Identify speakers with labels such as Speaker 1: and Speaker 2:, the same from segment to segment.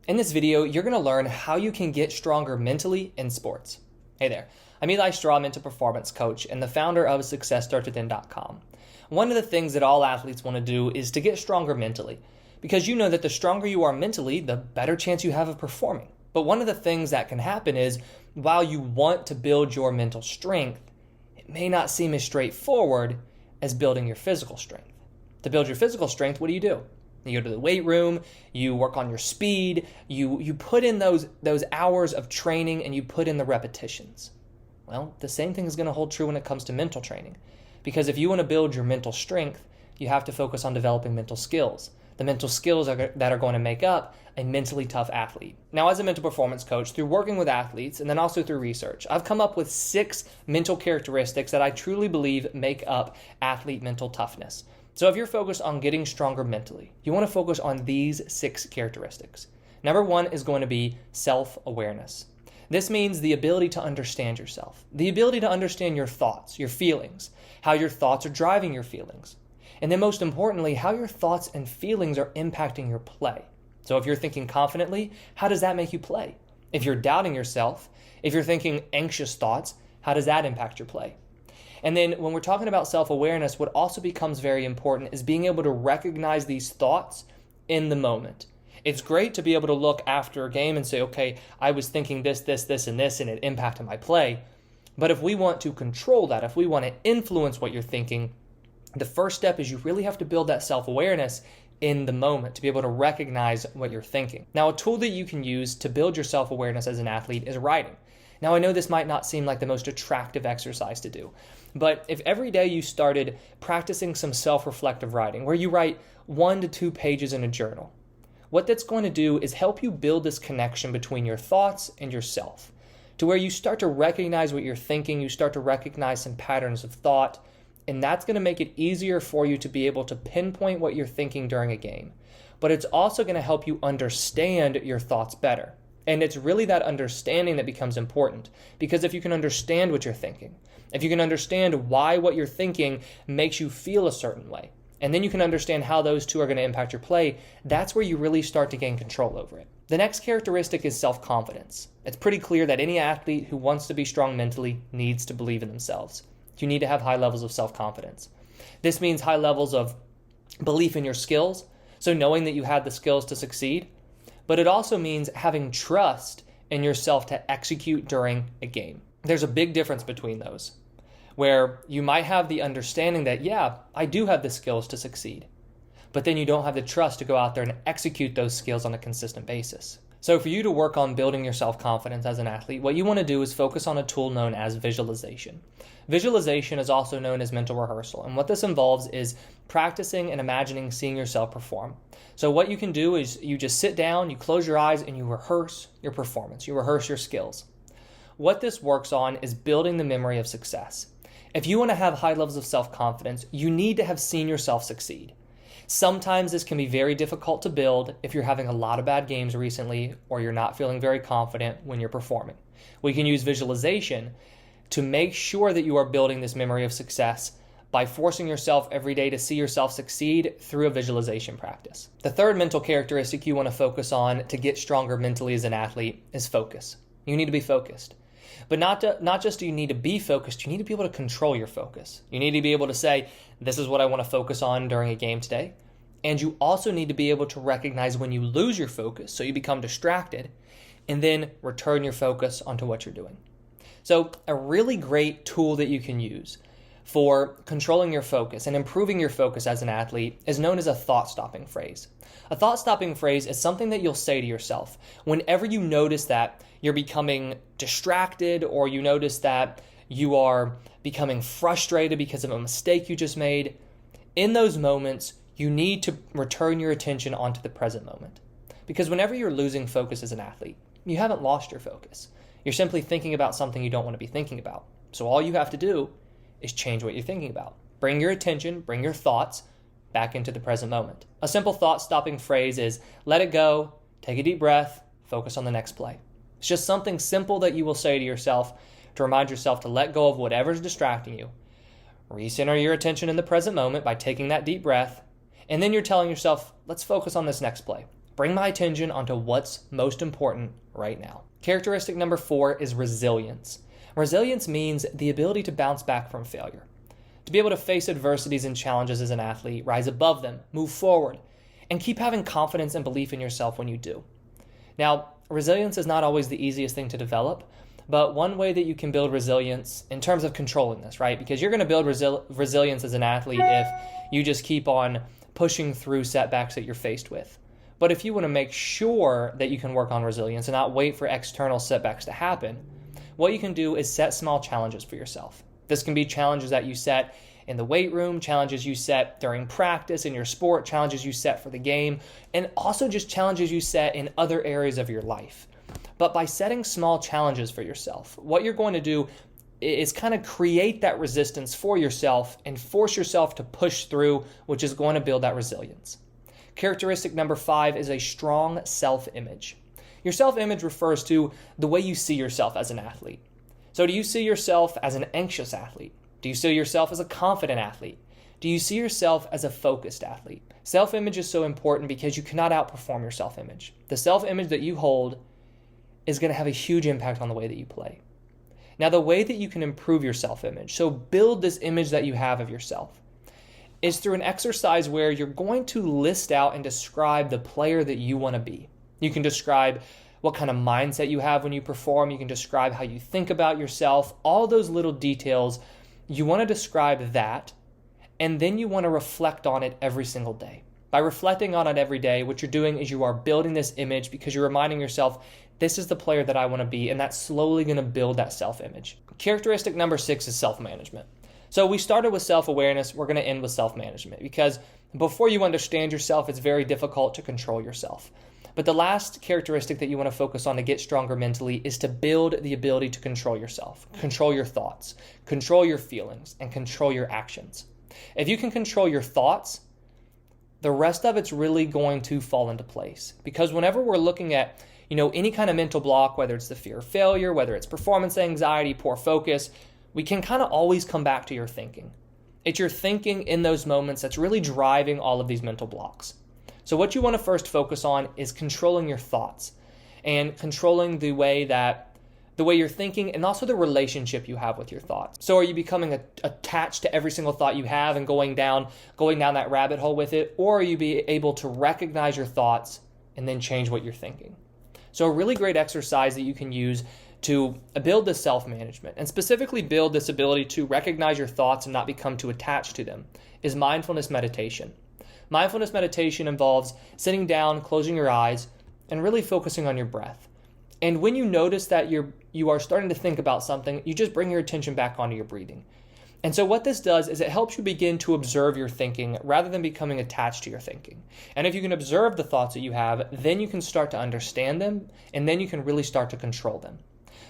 Speaker 1: In this video, you're going to learn how you can get stronger mentally in sports. Hey there, I'm Eli Straw, mental performance coach and the founder of SuccessStartsWithin.com. One of the things that all athletes want to do is to get stronger mentally, because you know that the stronger you are mentally, the better chance you have of performing. But one of the things that can happen is, while you want to build your mental strength, it may not seem as straightforward as building your physical strength. To build your physical strength, what do? You go to the weight room, you work on your speed, you put in those hours of training and you put in the repetitions. Well, the same thing is going to hold true when it comes to mental training. Because if you want to build your mental strength, you have to focus on developing mental skills. The mental skills that are going to make up a mentally tough athlete. Now, as a mental performance coach, through working with athletes and then also through research, I've come up with 6 mental characteristics that I truly believe make up athlete mental toughness. So if you're focused on getting stronger mentally, you want to focus on these 6 characteristics. Number 1 is going to be self-awareness. This means the ability to understand yourself, the ability to understand your thoughts, your feelings, how your thoughts are driving your feelings. And then most importantly, how your thoughts and feelings are impacting your play. So if you're thinking confidently, how does that make you play? If you're doubting yourself, if you're thinking anxious thoughts, how does that impact your play? And then when we're talking about self-awareness, what also becomes very important is being able to recognize these thoughts in the moment. It's great to be able to look after a game and say, okay, I was thinking this, and this, and it impacted my play. But if we want to control that, if we want to influence what you're thinking, the first step is you really have to build that self-awareness in the moment to be able to recognize what you're thinking. Now, a tool that you can use to build your self-awareness as an athlete is writing. Now, I know this might not seem like the most attractive exercise to do, but if every day you started practicing some self-reflective writing, where you write 1 to 2 pages in a journal, what that's going to do is help you build this connection between your thoughts and yourself, to where you start to recognize what you're thinking, you start to recognize some patterns of thought, and that's going to make it easier for you to be able to pinpoint what you're thinking during a game. But it's also going to help you understand your thoughts better. And it's really that understanding that becomes important, because if you can understand what you're thinking, if you can understand why what you're thinking makes you feel a certain way, and then you can understand how those two are going to impact your play, that's where you really start to gain control over it. The next characteristic is self-confidence. It's pretty clear that any athlete who wants to be strong mentally needs to believe in themselves. You need to have high levels of self-confidence. This means high levels of belief in your skills, so knowing that you have the skills to succeed. But it also means having trust in yourself to execute during a game. There's a big difference between those, where you might have the understanding that, yeah, I do have the skills to succeed, but then you don't have the trust to go out there and execute those skills on a consistent basis. So for you to work on building your self-confidence as an athlete, what you want to do is focus on a tool known as visualization. Visualization is also known as mental rehearsal, and what this involves is practicing and imagining seeing yourself perform. So what you can do is you just sit down, you close your eyes, and you rehearse your performance. You rehearse your skills. What this works on is building the memory of success. If you want to have high levels of self-confidence, you need to have seen yourself succeed. Sometimes this can be very difficult to build if you're having a lot of bad games recently or you're not feeling very confident when you're performing. We can use visualization to make sure that you are building this memory of success by forcing yourself every day to see yourself succeed through a visualization practice. The third mental characteristic you want to focus on to get stronger mentally as an athlete is focus. You need to be focused. But not just do you need to be focused, you need to be able to control your focus. You need to be able to say, this is what I want to focus on during a game today. And you also need to be able to recognize when you lose your focus, so you become distracted, and then return your focus onto what you're doing. So a really great tool that you can use for controlling your focus and improving your focus as an athlete is known as a thought-stopping phrase. A thought-stopping phrase is something that you'll say to yourself whenever you notice that you're becoming distracted, or you notice that you are becoming frustrated because of a mistake you just made. In those moments, you need to return your attention onto the present moment. Because whenever you're losing focus as an athlete, you haven't lost your focus. You're simply thinking about something you don't want to be thinking about. So all you have to do is change what you're thinking about. Bring your attention, bring your thoughts back into the present moment. A simple thought-stopping phrase is, let it go, take a deep breath, focus on the next play. It's just something simple that you will say to yourself to remind yourself to let go of whatever's distracting you. Recenter your attention in the present moment by taking that deep breath, and then you're telling yourself, let's focus on this next play. bring my attention onto what's most important right now. Characteristic number 4 is resilience. Resilience means the ability to bounce back from failure, to be able to face adversities and challenges as an athlete, rise above them, move forward, and keep having confidence and belief in yourself when you do. Now, resilience is not always the easiest thing to develop, but one way that you can build resilience in terms of controlling this, right? Because you're going to build resilience as an athlete if you just keep on pushing through setbacks that you're faced with. But if you want to make sure that you can work on resilience and not wait for external setbacks to happen, what you can do is set small challenges for yourself. This can be challenges that you set in the weight room, challenges you set during practice in your sport, challenges you set for the game, and also just challenges you set in other areas of your life. But by setting small challenges for yourself, what you're going to do is kind of create that resistance for yourself and force yourself to push through, which is going to build that resilience. Characteristic number 5 is a strong self-image. Your self-image refers to the way you see yourself as an athlete. So do you see yourself as an anxious athlete? Do you see yourself as a confident athlete? Do you see yourself as a focused athlete? Self-image is so important because you cannot outperform your self-image. The self-image that you hold is going to have a huge impact on the way that you play. Now, the way that you can improve your self-image, so build this image that you have of yourself, is through an exercise where you're going to list out and describe the player that you want to be. You can describe what kind of mindset you have when you perform. You can describe how you think about yourself. All those little details, you want to describe that, and then you want to reflect on it every single day. By reflecting on it every day, what you're doing is you are building this image because you're reminding yourself, this is the player that I want to be, and that's slowly going to build that self-image. Characteristic number 6 is self-management. So we started with self-awareness, we're going to end with self-management because before you understand yourself, it's very difficult to control yourself. But the last characteristic that you want to focus on to get stronger mentally is to build the ability to control yourself, control your thoughts, control your feelings, and control your actions. If you can control your thoughts, the rest of it's really going to fall into place. Because whenever we're looking at, any kind of mental block, whether it's the fear of failure, whether it's performance anxiety, poor focus, we can kind of always come back to your thinking. It's your thinking in those moments that's really driving all of these mental blocks. So what you want to first focus on is controlling your thoughts and controlling the way you're thinking and also the relationship you have with your thoughts. So are you becoming attached to every single thought you have and going down that rabbit hole with it, or are you able to recognize your thoughts and then change what you're thinking? So a really great exercise that you can use to build this self-management and specifically build this ability to recognize your thoughts and not become too attached to them is mindfulness meditation. Mindfulness meditation involves sitting down, closing your eyes, and really focusing on your breath. And when you notice that you are starting to think about something, you just bring your attention back onto your breathing. And so what this does is it helps you begin to observe your thinking rather than becoming attached to your thinking. And if you can observe the thoughts that you have, then you can start to understand them, and then you can really start to control them.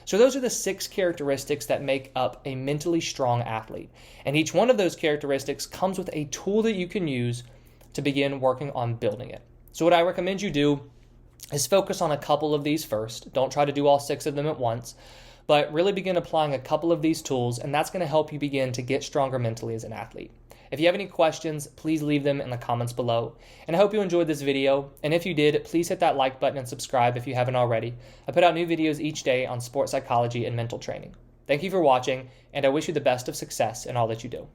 Speaker 1: So those are the 6 characteristics that make up a mentally strong athlete. And each one of those characteristics comes with a tool that you can use to begin working on building it. So what I recommend you do is focus on a couple of these first. Don't try to do all 6 of them at once, but really begin applying a couple of these tools, and that's going to help you begin to get stronger mentally as an athlete. If you have any questions, please leave them in the comments below. And I hope you enjoyed this video, and if you did, please hit that like button and subscribe if you haven't already. I put out new videos each day on sports psychology and mental training. Thank you for watching, and I wish you the best of success in all that you do.